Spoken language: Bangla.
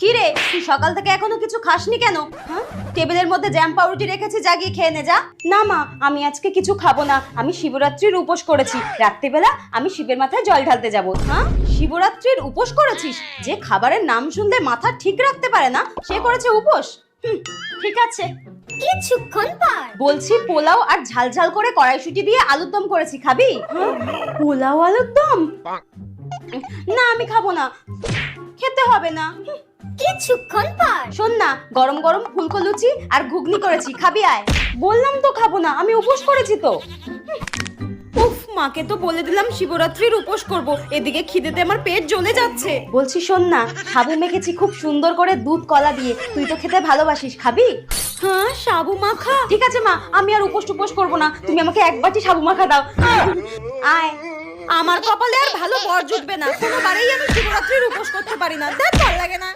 কি রে, তুই সকাল থেকে এখনো কিছু খাসনি কেন? হ্যাঁ, টেবিলের মধ্যে জ্যাম পাউরুটি রেখেছি, জাগিয়ে খেয়ে নে যা। না মা, আমি আজকে কিছু খাবো না, আমি শিবরাত্রির উপোস করেছি। রাত্রিবেলা আমি শিবের মাথায় জল ঢালতে যাব। হ্যাঁ, শিবরাত্রির উপোস করেছিস? যে খাবারের নাম শুনলে মাথা ঠিক রাখতে পারে না সে করেছে উপোস। ঠিক আছে, কিছুক্ষণ পর বলছি পোলাও আর ঝাল ঝাল করে কড়াইশুঁটি দিয়ে আলুর দম করেছি, খাবি? পোলাও আলুর দম? না আমি খাবো না, খেতে হবে না। কিছুক্ষণ পর শোন না, গরম গরম ফুলকো লুচি আর ঘুগনি করেছি, খাবি আয়। বললাম তো খাবো না, আমি উপোস করেছি তো। উফ, মাকে তো বলে দিলাম শিবরাত্রির উপোস করব, এদিকে খিদেতে আমার পেট জ্বলে যাচ্ছে। বলছি শোন না, সাবু মেখেছি খুব সুন্দর করে দুধ কলা দিয়ে, তুই তো খেতে ভালোবাসিস, খাবি? হ্যাঁ, সাবু মাখা? ঠিক আছে মা, আমি আর উপোস টুপোস করবো না, তুমি আমাকে এক বাটি সাবু মাখা দাও। আয়। আমার কপালে আর ভালো বর জুটবে না, কোনোবারেই আমি শিবরাত্রির উপোস করতে পারি না, দেখ ভালো লাগে না।